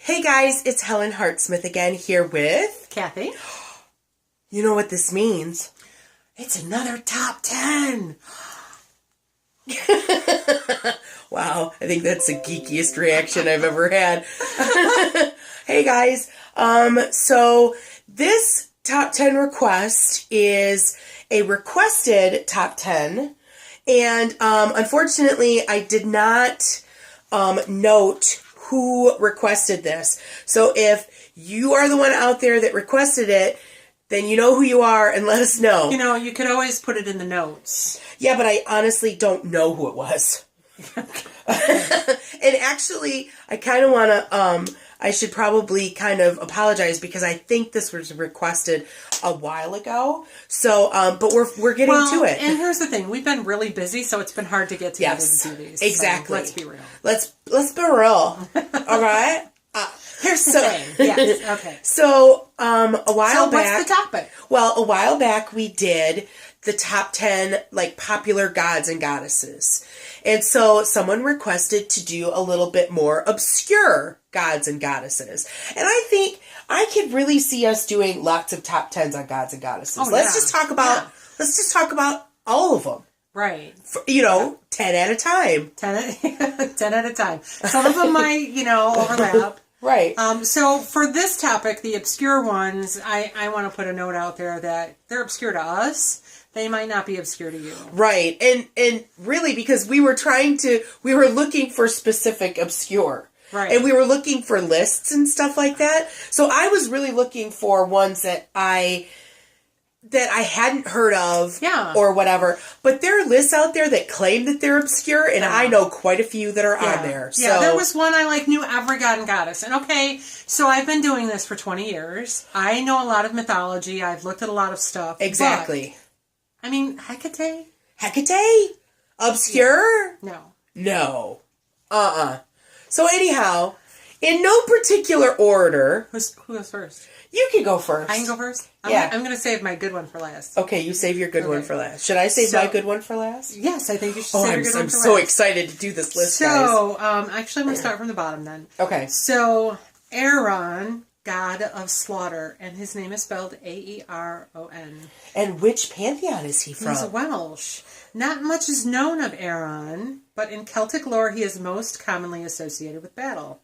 Hey guys, it's Helen Hartsmith again here with Kathy. You know what this means? It's another top 10. Wow, I think that's the geekiest reaction I've ever had. Hey guys, so this top 10 request is a requested top 10, and unfortunately I did not note who requested this. So if you are the one out there that requested it, then you know who you are and let us know. You know, you could always put it in the notes. Yeah, but I honestly don't know who it was. And actually, I kind of want to, I should probably kind of apologize because I think this was requested a while ago. So, but we're getting to it. And here's the thing. We've been really busy, so it's been hard to get together to do these. Exactly. So let's be real. Let's be real. All right? Here's the thing. Yes, okay. So, a while back... So what's the topic? Well, a while back we did the top 10, like, popular gods and goddesses. And so someone requested to do a little bit more obscure gods and goddesses. And I think I could really see us doing lots of top 10s on gods and goddesses. Oh, let's just talk about all of them. Right. 10 at a time. 10 at a time. Some of them might, overlap. Right. So for this topic, the obscure ones, I want to put a note out there that they're obscure to us. They might not be obscure to you. Right. And really, because we were looking for specific obscure. Right. And we were looking for lists and stuff like that. So I was really looking for ones that I hadn't heard of, or whatever. But there are lists out there that claim that they're obscure, and I know quite a few that are on there. So. Yeah, there was one I knew every god and goddess. And okay, so I've been doing this for 20 years. I know a lot of mythology. I've looked at a lot of stuff. Exactly. But, I mean, Hecate? Hecate? Obscure? No. No. So anyhow, in no particular order. Who goes first? You can go first. I can go first? I'm going to save my good one for last. Okay, you save your good one for last. Should I save my good one for last? Yes, I think you should save your good one for last. I'm so excited to do this list, guys. So, actually, I'm going to start from the bottom then. Okay. So, Aeron, god of slaughter, and his name is spelled Aeron. And which pantheon is he from? He's Welsh. Not much is known of Aeron, but in Celtic lore, he is most commonly associated with battle.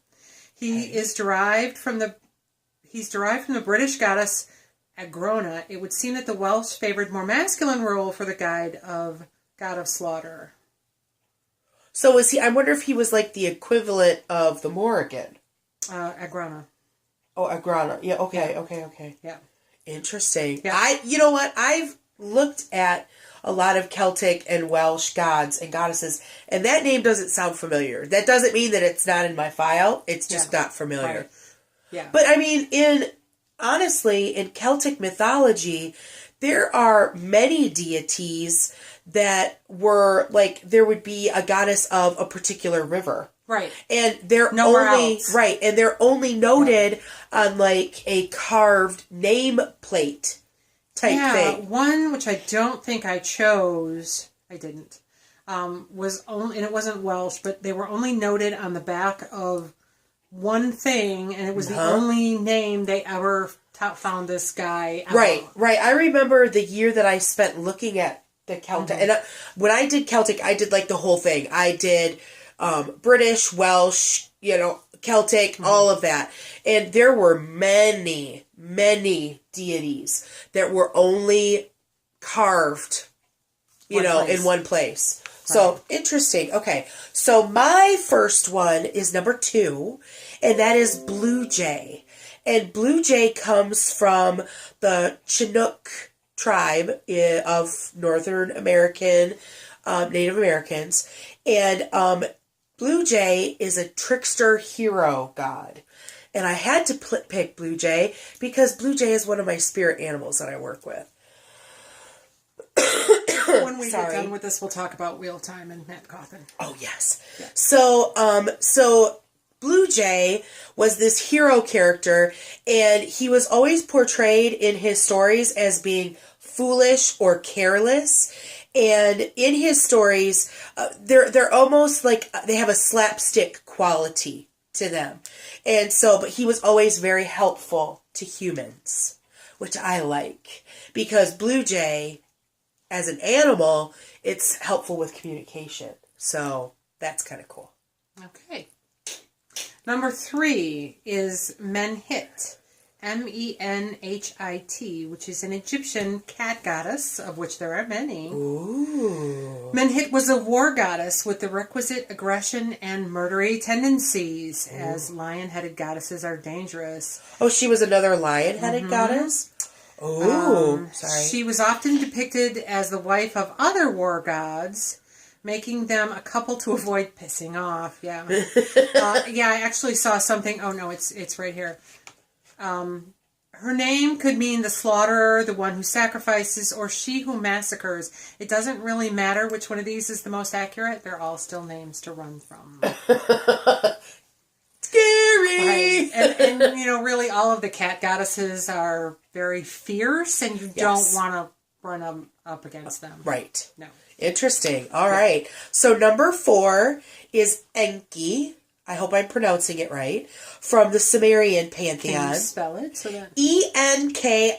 He's derived from the British goddess Agrona. It would seem that the Welsh favored more masculine role for the god of slaughter. So was he? I wonder if he was like the equivalent of the Morrigan. Agrona. Oh, Agrona. Yeah. Okay. Yeah. Interesting. Yeah. You know what? I've looked at a lot of Celtic and Welsh gods and goddesses, and that name doesn't sound familiar. That doesn't mean that it's not in my file. It's just not familiar. Right. Yeah. But I mean, honestly, in Celtic mythology, there are many deities that were there would be a goddess of a particular river. Right. And they're nowhere only else. Right, and they're only noted on a carved nameplate type thing. One which I don't think I chose, I didn't, was only, and it wasn't Welsh, but they were only noted on the back of one thing, and it was the only name they ever found this guy out. Right. I remember the year that I spent looking at the Celtic, and when I did Celtic, I did the whole thing. I did British, Welsh, Celtic, all of that. And there were many, many deities that were only carved, in one place. Right. So, interesting. Okay. So, my first one is number 2, and that is Bluejay. And Bluejay comes from the Chinook tribe of Northern American, Native Americans. And Bluejay is a trickster hero god. And I had to pick Bluejay because Bluejay is one of my spirit animals that I work with. When we get done with this, we'll talk about Wheel Time and Matt Cawthon. Oh, yes. Yeah. So Bluejay was this hero character, and he was always portrayed in his stories as being foolish or careless. And in his stories, they're almost like they have a slapstick quality to them. And so, but he was always very helpful to humans, which I like. Because Bluejay, as an animal, it's helpful with communication. So, that's kind of cool. Okay. Number 3 is Menhit. Menhit, which is an Egyptian cat goddess, of which there are many. Ooh. Menhit was a war goddess with the requisite aggression and murdery tendencies, as lion-headed goddesses are dangerous. Oh, she was another lion-headed goddess? Oh, sorry. She was often depicted as the wife of other war gods, making them a couple to avoid pissing off. Yeah. Yeah, I actually saw something. Oh, no, it's right here. Her name could mean the slaughterer, the one who sacrifices, or she who massacres. It doesn't really matter which one of these is the most accurate. They're all still names to run from. Scary! Right. And really all of the cat goddesses are very fierce, and you don't want to run up against them. Right. No. Interesting. All right. So number 4 is Enki. I hope I'm pronouncing it right. From the Sumerian pantheon. Can you spell it? So that... Enki.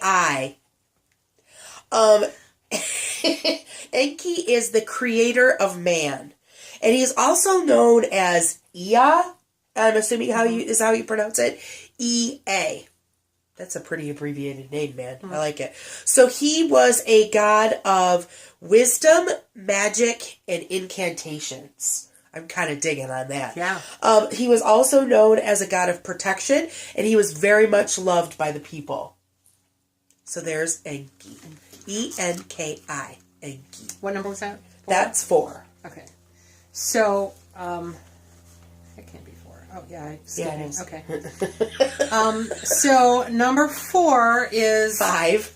Enki is the creator of man. And he's also known as Ea. I'm assuming is how you pronounce it. Ea. That's a pretty abbreviated name, man. I like it. So he was a god of wisdom, magic, and incantations. I'm kind of digging on that. Yeah. He was also known as a god of protection, and he was very much loved by the people. So there's Enki. Enki. Enki. What number was that? 4? That's 4. Okay. So, it can't be 4. Oh, yeah. I'm scanning. It is. Okay. So, number 4 is... 5.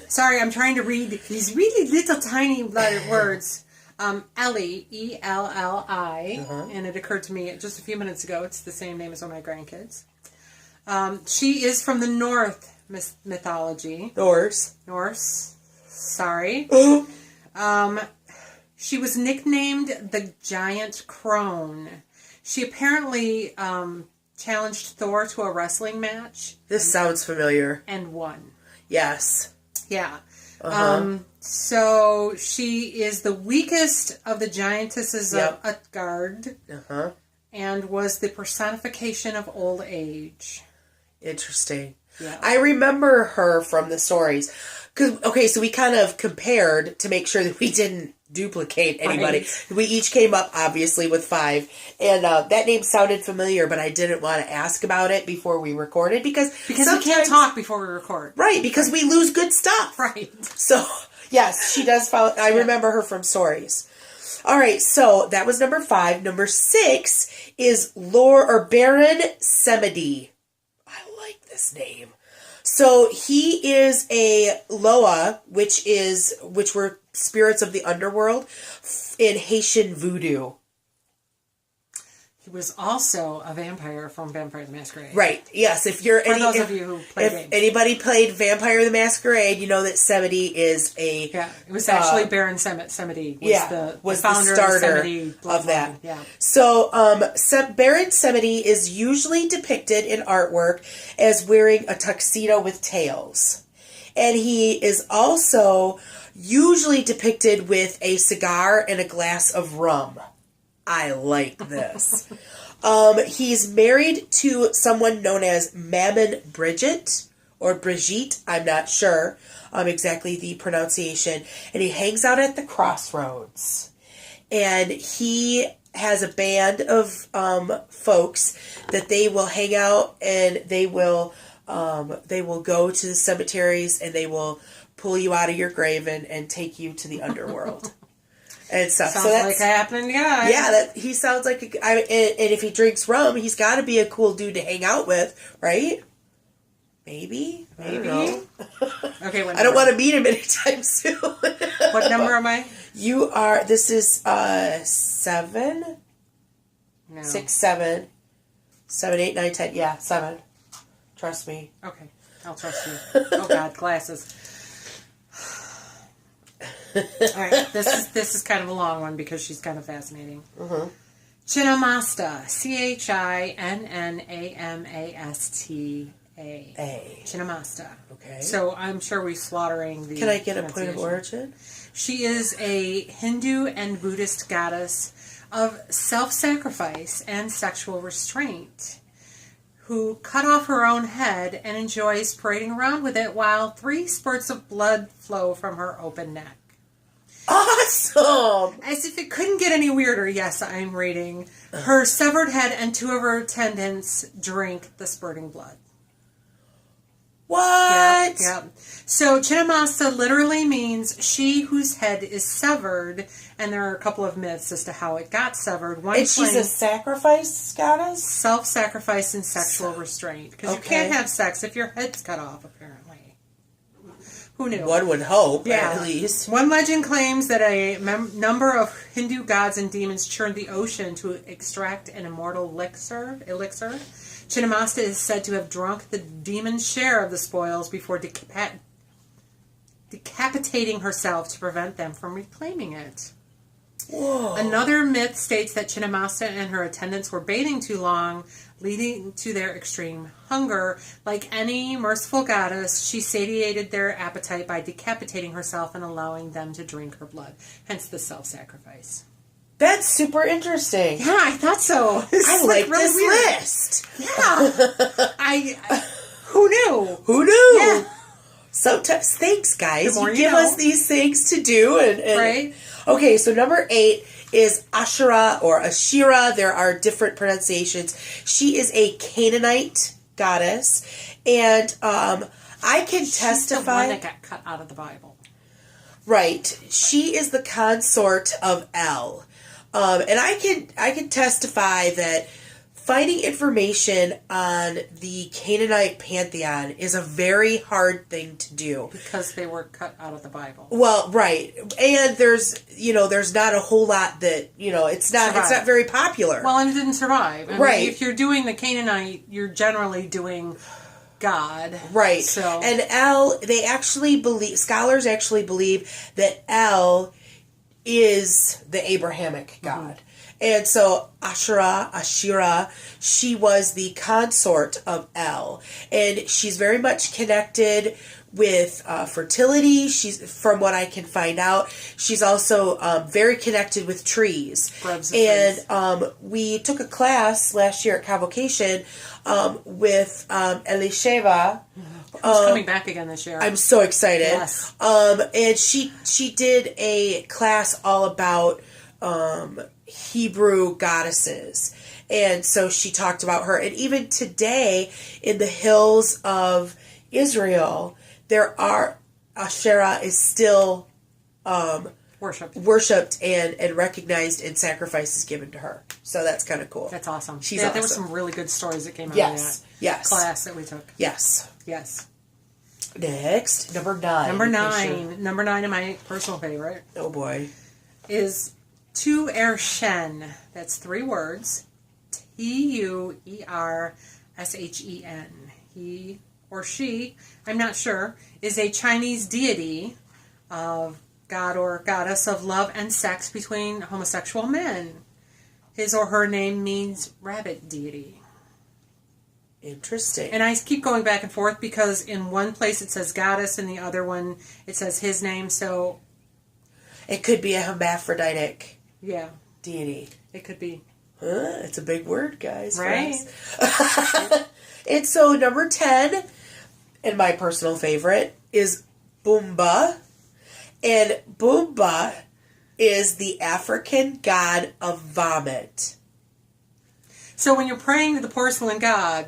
Sorry, I'm trying to read these really little tiny words. Elli, Elli, and it occurred to me just a few minutes ago, it's the same name as one of my grandkids. She is from the North mythology. Norse. Sorry. She was nicknamed the Giant Crone. She apparently challenged Thor to a wrestling match. This sounds familiar. And won. Yes. Yeah. So she is the weakest of the giantesses of Utgard, and was the personification of old age. Interesting. Yeah. I remember her from the stories. So we kind of compared to make sure that we didn't duplicate anybody. Right. We each came up, obviously, with 5. And that name sounded familiar, but I didn't want to ask about it before we recorded because we can't talk before we record. Right, because we lose good stuff. Right. So, yes, she does follow. I remember her from stories. All right, so that was number 5. Number 6 is Baron Samedi. I like this name. So he is a Loa, which were spirits of the underworld in Haitian voodoo. He was also a vampire from Vampire the Masquerade. Right. Yes. If those of you who played games. Anybody played Vampire the Masquerade, you know that Samedi is a... Yeah. It was actually Baron Samedi. Was the starter of that. Yeah. So, Baron Samedi is usually depicted in artwork as wearing a tuxedo with tails. And he is also usually depicted with a cigar and a glass of rum. I like this. He's married to someone known as Mammon Brigitte, or Brigitte, I'm not sure exactly the pronunciation, and he hangs out at the crossroads. And he has a band of folks that they will hang out, and they will go to the cemeteries, and they will pull you out of your grave and take you to the underworld. And stuff. Sounds like a happening guy. Yeah, he sounds like and if he drinks rum, he's got to be a cool dude to hang out with, right? Maybe. I don't know. Okay, I don't want to meet him anytime soon. What number am I? You are. This is 7. No. 6, 7, 7, 8, 9, 10. Yeah, 7. Trust me. Okay, I'll trust you. Oh God, glasses. All right, this is kind of a long one because she's kind of fascinating. Chinnamasta. Chinnamasta. Chinnamasta. Okay. So I'm sure we're slaughtering the Can I get a point of origin? She is a Hindu and Buddhist goddess of self-sacrifice and sexual restraint, who cut off her own head and enjoys parading around with it while 3 spurts of blood flow from her open neck. Awesome! As if it couldn't get any weirder, yes, I'm reading. Her severed head and 2 of her attendants drink the spurting blood. What? Yep. So Chinnamasta literally means she whose head is severed, and there are a couple of myths as to how it got severed. One and she's a sacrifice goddess? Self-sacrifice and sexual restraint. Because you can't have sex if your head's cut off, apparently. Who knew? One would hope, at least. One legend claims that a number of Hindu gods and demons churned the ocean to extract an immortal elixir. Chinnamasta is said to have drunk the demon's share of the spoils before decapitating herself to prevent them from reclaiming it. Whoa. Another myth states that Chinnamasta and her attendants were bathing too long, leading to their extreme hunger. Like any merciful goddess, she satiated their appetite by decapitating herself and allowing them to drink her blood. Hence the self-sacrifice. That's super interesting. Yeah, I thought so. I like really this weird list. Yeah. Who knew? Who knew? Yeah. Sometimes, thanks, guys. You give know. us these things to do. And right? Okay, so number 8 is Asherah or Ashera. There are different pronunciations. She is a Canaanite goddess. And I can testify. She's the one that got cut out of the Bible. Right. She is the consort of El. And I can testify that finding information on the Canaanite pantheon is a very hard thing to do. Because they were cut out of the Bible. Well, right. And there's not a whole lot that, it's not very popular. Well, and it didn't survive. I right. mean, if you're doing the Canaanite, you're generally doing God. Right. So. And El, scholars actually believe that El is the Abrahamic God. Mm-hmm. And so Ashera, she was the consort of El. And she's very much connected with fertility. She's, from what I can find out, she's also very connected with trees. And we took a class last year at Convocation with Elli. Who's coming back again this year. I'm so excited. Yes. And she did a class all about Hebrew goddesses. And so she talked about her. And even today, in the hills of Israel, Asherah is still worshipped and recognized, and sacrifices given to her. So that's kind of cool. That's awesome. She's awesome. There were some really good stories that came out of that class that we took. Yes. Yes. Next, number 9. Number 9 of my personal favorite. Oh boy. Is Tu Er Shen. That's 3 words. Tuershen. He or she, I'm not sure, is a Chinese deity of god or goddess of love and sex between homosexual men. His or her name means rabbit deity. Interesting. And I keep going back and forth because in one place it says goddess, and the other one it says his name, so... It could be a hermaphroditic deity. It could be. It's a big word, guys. Right. And so number 10, and my personal favorite, is Bumba. And Bumba is the African god of vomit. So when you're praying to the porcelain god,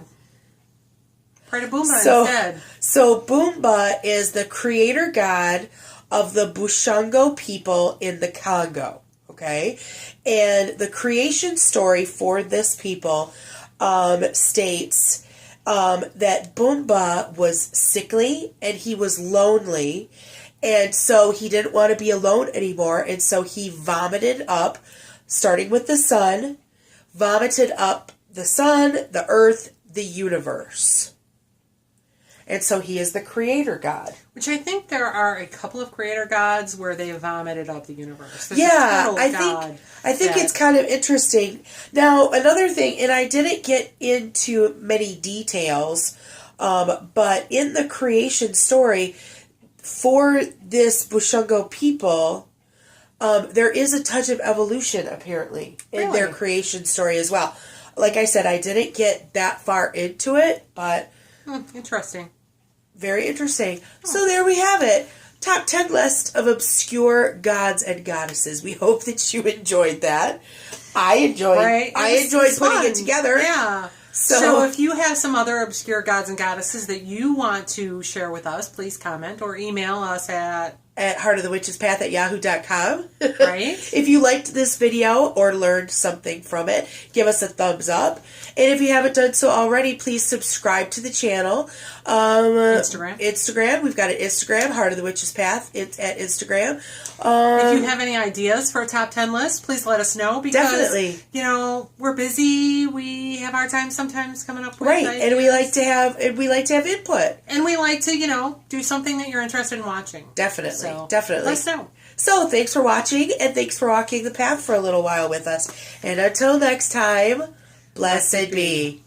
pray to Bumba instead. So Bumba is the creator god of the Bushango people in the Congo. Okay? And the creation story for this people states that Bumba was sickly and he was lonely, and so he didn't want to be alone anymore, and so he vomited up, starting with the sun, the earth, the universe. And so he is the creator god. Which I think there are a couple of creator gods where they vomited up the universe. There's I think it's kind of interesting. Now, another thing, and I didn't get into many details, but in the creation story, for this Bushungo people, there is a touch of evolution, apparently, in their creation story as well. Like I said, I didn't get that far into it, but... interesting. Very interesting. So there we have it. Top 10 list of obscure gods and goddesses. We hope that you enjoyed that. I enjoyed putting it together. Yeah. So if you have some other obscure gods and goddesses that you want to share with us, please comment or email us at heartofthewitchespath@yahoo.com. Right. If you liked this video or learned something from it, give us a thumbs up. And if you haven't done so already, please subscribe to the channel. Instagram. We've got an Instagram, Heart of the Witch's Path. It's at Instagram. If you have any ideas for a top 10 list, please let us know. Because, definitely. We're busy. We have our time sometimes coming up with ideas. And we like to have input. And we like to, do something that you're interested in watching. Definitely. So, definitely. Let us know. So, thanks for watching, and thanks for walking the path for a little while with us. And until next time, blessed be.